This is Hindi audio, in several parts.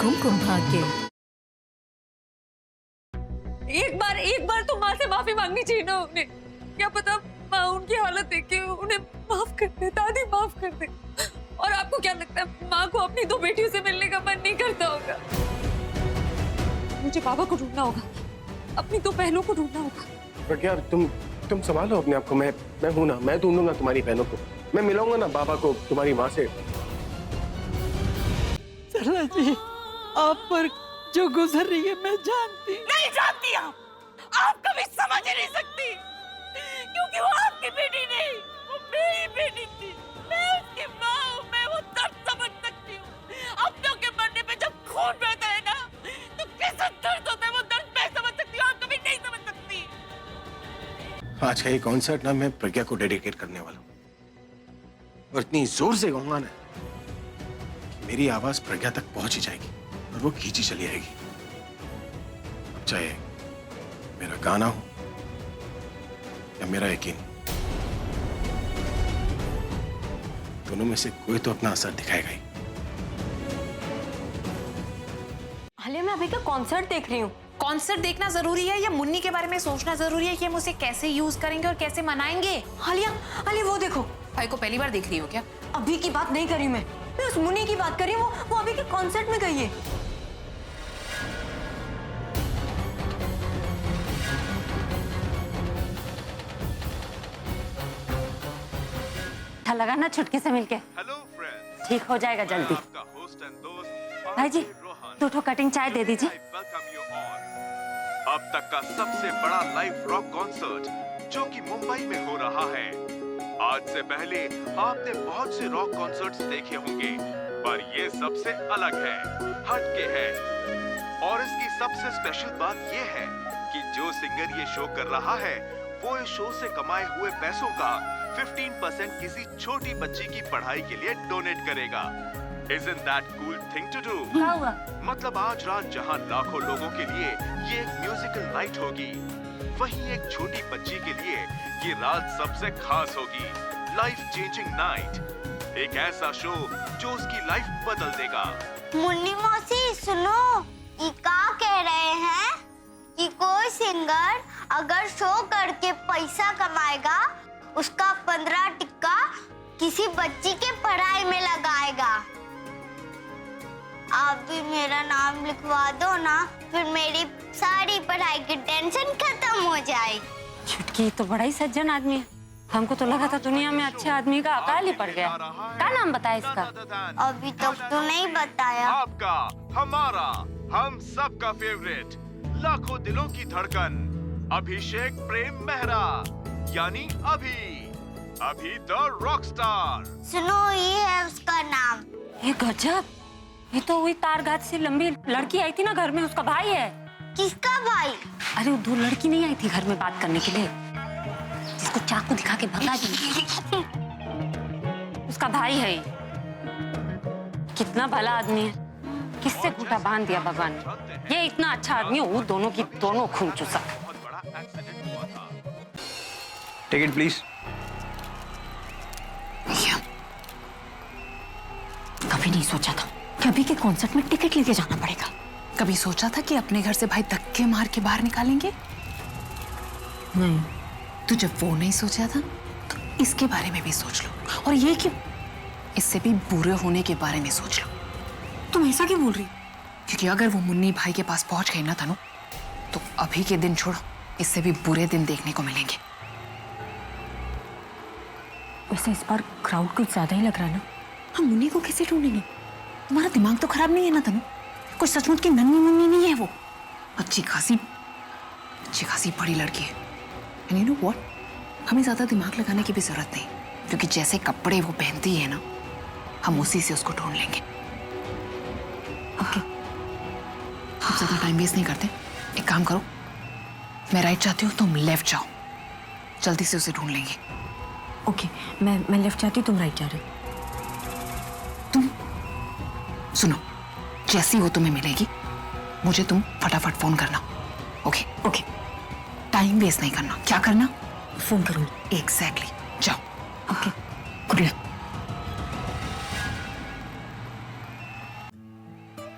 कुमकुम भाग्य। एक बार तो माँ से माफी मांगनी चाहिए ना उन्हें। क्या पता माँ उनकी हालत देख के उन्हें माफ कर दे, दादी माफ कर दे। और आपको क्या लगता है माँ को अपनी दो बेटियों से मिलने का मन नहीं करता होगा? मुझे बाबा को ढूंढना होगा, अपनी दो बहनों को ढूंढना होगा। प्रज्ञा तुम संभालो अपने आप को। मैं हूं ना, मैं ढूंढूंगा तुम्हारी बहनों को। मैं मिलाऊंगा ना बाबा को तुम्हारी माँ से। सरला जी, आप पर जो गुजर रही है मैं जानती नहीं जानती। आप कभी समझ ही नहीं सकती, क्योंकि वो आपकी बेटी नहीं, वो मेरी बेटी थी। मैं उसकी माँ हूँ, मैं वो दर्द समझ सकती हूँ। अपनों के मरने पे जब खून बहता है ना, तो कैसा दर्द होता है वो दर्द मैं समझ सकती हूँ, आप कभी नहीं समझ सकती। आज का ये कॉन्सर्ट ना मैं प्रज्ञा को डेडिकेट करने वाला हूँ। और इतनी जोर से गाऊंगा ना, मेरी आवाज प्रज्ञा तक पहुंच ही जाएगी और वो खींची चली आएगी। अब चाहे मेरा गाना हो या मेरा यकीन, दोनों में से कोई तो अपना असर दिखाएगा ही। हालिया, मैं अभी का कॉन्सर्ट देख रही हूँ। कॉन्सर्ट देखना जरूरी है या मुन्नी के बारे में सोचना जरूरी है कि हम उसे कैसे यूज करेंगे और कैसे मनाएंगे? हालिया, हालिया वो देखो। भाई को पहली बार देख रही हो क्या? अभी की बात नहीं करी मैं उस मुन्नी की बात कर रही हूँ। वो अभी के कॉन्सर्ट में गई है। अच्छा लगा ना छुटकी से मिलके? हेलो फ्रेंड्स, ठीक हो जाएगा जल्दी। आपका होस्ट एंड दोस्त भाई जी, रोहन 2 कटिंग चाय दे दीजिए। Welcome you all. अब तक का सबसे बड़ा लाइव रॉक कॉन्सर्ट जो कि मुंबई में हो रहा है। आज से पहले आपने बहुत से रॉक कॉन्सर्ट्स देखे होंगे, पर ये सबसे अलग है, हटके है। और इसकी सबसे स्पेशल बात ये है कि जो सिंगर ये शो कर रहा है, वो इस शो से कमाए हुए पैसों का 15% किसी छोटी बच्ची की पढ़ाई के लिए डोनेट करेगा। Isn't that cool thing to do? क्या हुआ? मतलब आज रात जहां लाखों लोगों के लिए ये एक म्यूजिकल नाइट होगी, वहीं एक छोटी बच्ची के लिए ये रात सबसे खास होगी। लाइफ चेंजिंग नाइट, एक ऐसा शो जो उसकी लाइफ बदल देगा। मुन्नी मौसी सुनो, ये क्या कह रहे हैं कि कोई सिंगर अगर शो करके पैसा कमाएगा, उसका 15 टिक्का किसी बच्ची के पढ़ाई में लगाएगा। आप भी मेरा नाम लिखवा दो ना, फिर मेरी सारी पढ़ाई की टेंशन खत्म हो जाएगी। छुटकी तो बड़ा ही सज्जन आदमी है। हमको तो लगा था दुनिया में अच्छे आदमी का अकाल ही पड़ गया। क्या नाम बताया इसका? अभी तक तो नहीं बताया। आपका, हमारा, हम सबका फेवरेट, लाखों दिलों की धड़कन, अभिषेक प्रेम मेहरा, यानी अभी द रॉक स्टार। सुनो, ये है उसका नाम। ये गजब, ये तो वही तारघाट से लंबी लड़की आई थी ना घर में, उसका भाई है। किसका भाई? अरे वो 2 लड़की नहीं आई थी घर में बात करने के लिए, जिसको चाकू दिखा के भगा दी, उसका भाई है। कितना भला आदमी है, किससे घूटा बांध दिया भगवान ने। ये इतना अच्छा आदमी है, वो दोनों की दोनों खून चूसा। Ticket please. कभी नहीं सोचा था कि अभी के कॉन्सर्ट में टिकट लेके जाना पड़ेगा। कभी सोचा था कि अपने घर से भाई धक्के मार के बाहर निकालेंगे? नहीं। तू जब वो नहीं सोचा था तो इसके बारे में भी सोच लो। और ये क्यों? इससे भी बुरे होने के बारे में सोच लो। तुम ऐसा क्यों बोल रही? क्योंकि अगर वो मुन्नी भाई के पास पहुंच गई ना तनु, तो अभी के दिन छोड़ो, इससे भी बुरे दिन देखने को मिलेंगे। वैसे इस बार क्राउड कुछ ज्यादा ही लग रहा है ना। हम मुन्नी को कैसे ढूंढेंगे? तुम्हारा दिमाग तो खराब नहीं है ना तनु? कोई सचमुच की नन्ही मुन्नी नहीं है वो। अच्छी खासी बड़ी लड़की है। And you know what? हमें ज्यादा दिमाग लगाने की भी जरूरत नहीं, क्योंकि जैसे कपड़े वो पहनती है ना, हम उसी से उसको ढूंढ लेंगे। ओके, अब ज्यादा टाइम वेस्ट नहीं करते। एक काम करो, मैं राइट जाती हूँ, तुम लेफ्ट जाओ, जल्दी से उसे ढूंढ लेंगे। ओके, मैं लेफ्ट जाती हूँ, तुम राइट जा रहे हो। तुम सुनो, जैसी वो तुम्हें मिलेगी मुझे तुम फटाफट फोन करना। ओके ओके, टाइम वेस्ट नहीं करना। क्या करना? फोन करूंगी। एग्जैक्टली, जाओ। Okay, good luck.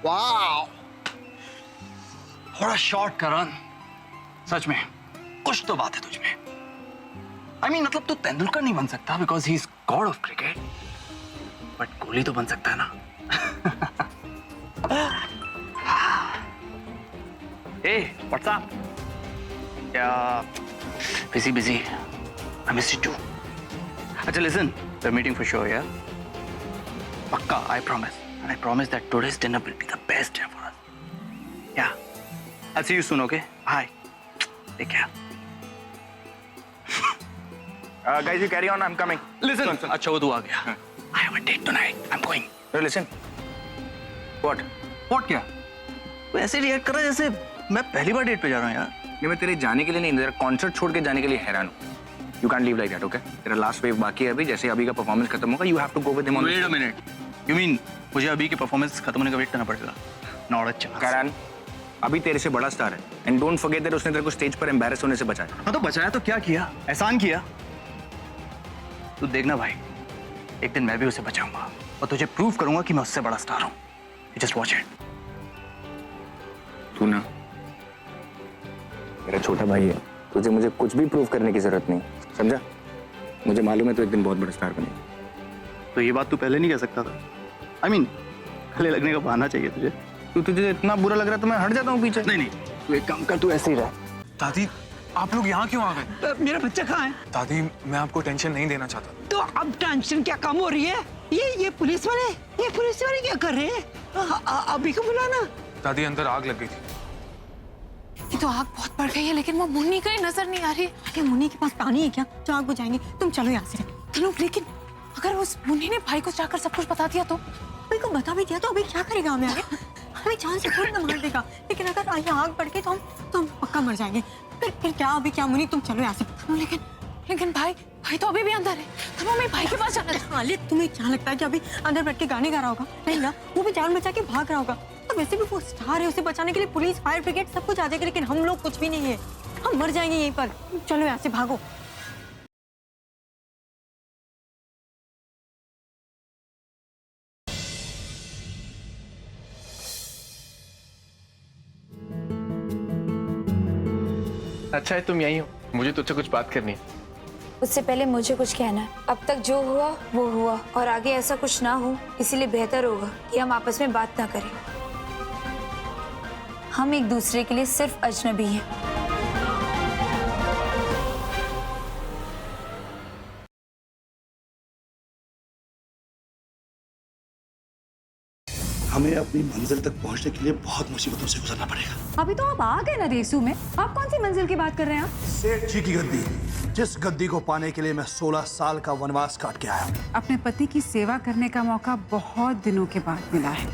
वाह, बड़ा शॉट करण, सच में कुछ तो बात है तुझ में। I mean, मतलब तू तेंदुलकर नहीं बन सकता because he is God of cricket, but Kohli तो बन सकता है ना। Hey, what's up? क्या busy? I miss you too. अच्छा, listen, we're meeting for sure, yeah? Pakka, I promise. And I promise that today's dinner will be the best dinner for us. Yeah. I'll see you soon, okay? Bye. Take care. Guys, you carry on. I'm coming. Listen. अच्छा, वो तू आ गया. I have a date tonight. I'm going. Listen. What? What क्या? तू ऐसे रिएक्ट कर रहा है जैसे मैं पहली बार डेट पे जा रहा हूँ यार। नहीं, मैं तेरे जाने के लिए नहीं, तेरा कॉन्सर्ट छोड़ के जाने के लिए हैरान हूँ। You can't leave like that, okay? तेरा लास्ट वेव बाकी है अभी, जैसे अभी का परफॉर्मेंस खत्म होगा, you have to go with him on. Wait a minute. You mean मुझे अभी के परफॉर्मेंस खत्म होने का वेट करना पड़ेगा? Not a chance. करण, अभी तेरे से बड़ा स्टार है, and don't forget that उसने तेरे को स्टेज पर एम्बैरेस होने से बचाया। हाँ तो बचाया तो क्या किया? एहसान किया। तू देखना भाई, एक दिन मैं भी उसे बचाऊंगा और तुझे प्रूव करूंगा कि मैं उससे बड़ा स्टार हूँ। Just watch it. तू ना मेरा छोटा भाई है, तुझे मुझे कुछ भी प्रूव करने की जरूरत नहीं, समझा? मुझे मालूम है तू एक दिन बहुत बड़ा स्टार बनेगा। तो ये बात तू पहले नहीं कह सकता था? I mean, गले लगने का बहाना चाहिए तुझे। तुझे इतना बुरा लग रहा है तो मैं हट जाता हूँ पीछे। नहीं, तू एक काम कर, तू ऐसे ही रह। दादी, आप लोग यहाँ क्यों आ गए? मेरा बच्चा कहाँ है? दादी, मैं आपको टेंशन नहीं देना चाहता। तो अब टेंशन क्या कम हो रही है? ये पुलिस वाले क्या कर रहे हैं? अभी को बुलाना। दादी, अंदर आग लग गई थी। ये तो आग बहुत बढ़ गई है, लेकिन वो मुन्नी कहीं नजर नहीं आ रही। अरे मुन्नी के पास पानी है क्या जो आग बुझाएंगे? तुम चलो यहाँ से। चलो, लेकिन अगर उस मुन्नी ने भाई को जाकर सब कुछ बता दिया तो? भाई को बता भी दिया तो अभी क्या करेगा हमें आगे? हमें जान से थोड़ी ना मार देगा, लेकिन अगर आग बढ़ गई तो हम पक्का मर जाएंगे। फिर क्या अभी क्या मुन्नी, तुम चलो यहाँ से। लेकिन भाई तो अभी भी अंदर है। तो हमें भाई के पास जाना है। खालिद, तुम्हें क्या लगता है कि अभी अंदर बैठ के गाने गा रहा होगा? नहीं ना, वो भी जान बचा के भाग रहा होगा। तो वैसे भी वो स्टार है, उसे बचाने के लिए पुलिस, फायर ब्रिगेड सब कुछ आ जाएगा, लेकिन हम लोग कुछ भी नहीं है, हम मर जाएंगे यहीं पर। चलो यहाँ से भागो। अच्छा है तुम यहीं हो, मुझे तुझसे कुछ बात करनी है। उससे पहले मुझे कुछ कहना है। अब तक जो हुआ वो हुआ, और आगे ऐसा कुछ ना हो, इसीलिए बेहतर होगा कि हम आपस में बात ना करें। हम एक दूसरे के लिए सिर्फ अजनबी हैं। हमें अपनी मंजिल तक पहुंचने के लिए बहुत मुसीबतों से गुजरना पड़ेगा। अभी तो आप आ गए ना देसू में, आप कौन सी मंजिल की बात कर रहे हैं? सेठ जी की गद्दी, जिस गद्दी को पाने के लिए मैं 16 साल का वनवास काट के आया। अपने पति की सेवा करने का मौका बहुत दिनों के बाद मिला है।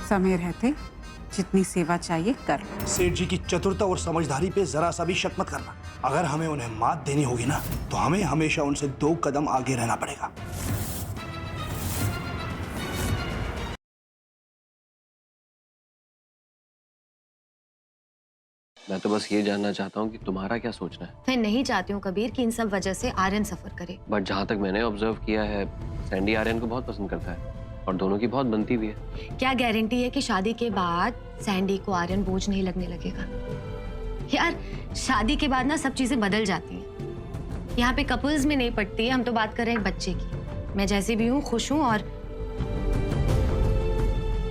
समय रहते जितनी सेवा चाहिए कर लो। सेठ जी की चतुरता और समझदारी पे जरा सा भी शक मत करना। अगर हमें उन्हें मात देनी होगी ना, तो हमें हमेशा उनसे 2 कदम आगे रहना पड़ेगा। मैं तो बस ये जानना चाहता हूँ कि तुम्हारा क्या सोचना है। मैं नहीं चाहती हूँ कबीर कि इन सब वजह से आर्यन सफर करे। बट जहाँ तक मैंने ऑब्जर्व किया है, सैंडी आर्यन को बहुत पसंद करता है और दोनों की बहुत बनती भी है। क्या गारंटी है कि शादी के बाद सैंडी को आर्यन बोझ नहीं लगने लगेगा? यार, शादी के बाद ना सब चीजें बदल जाती हैं। यहाँ पे कपल्स में नहीं पड़ती है। हम तो बात कर रहे हैं बच्चे की। मैं जैसे भी हूँ खुश हूँ, और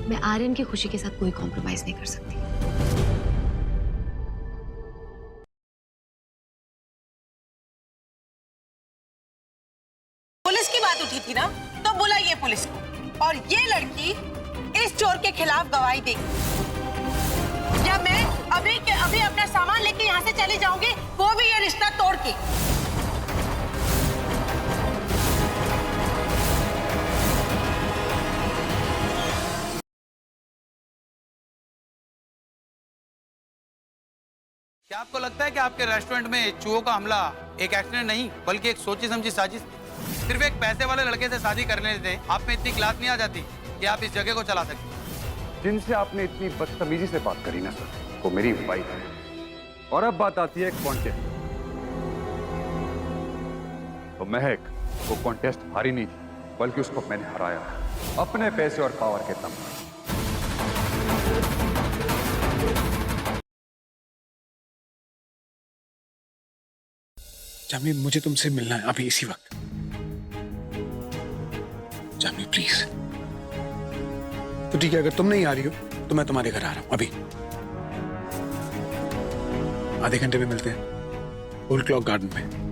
मैं आर्यन की खुशी के साथ कोई कॉम्प्रोमाइज नहीं कर सकती। पुलिस की बात उठी थी ना, तो बुलाइए पुलिस को, और ये लड़की इस चोर के खिलाफ गवाही देगी। या मैं अभी के अभी अपना सामान लेके यहाँ से चली जाऊंगी, वो भी ये रिश्ता तोड़ के। क्या आपको लगता है कि आपके रेस्टोरेंट में चूहों का हमला एक एक्सीडेंट नहीं, बल्कि एक सोची समझी साजिश थी? सिर्फ एक पैसे वाले लड़के से शादी करने से आप में इतनी क्लास नहीं आ जाती कि आप इस जगह को चला सकते? जिनसे आपने इतनी बदतमीजी से बात करी ना सर, वो मेरी वाइफ है। और अब बात आती है कॉन्टेस्ट। तो महक, वो कॉन्टेस्ट हारी नहीं थी, बल्कि उसको मैंने हराया अपने पैसे और पावर के दम पर। जामनी मुझे तुमसे मिलना है अभी इसी वक्त। जामनी प्लीज। तो ठीक है, अगर तुम नहीं आ रही हो तो मैं तुम्हारे घर आ रहा हूं अभी। आधे घंटे में मिलते हैं ओल्ड क्लॉक गार्डन में।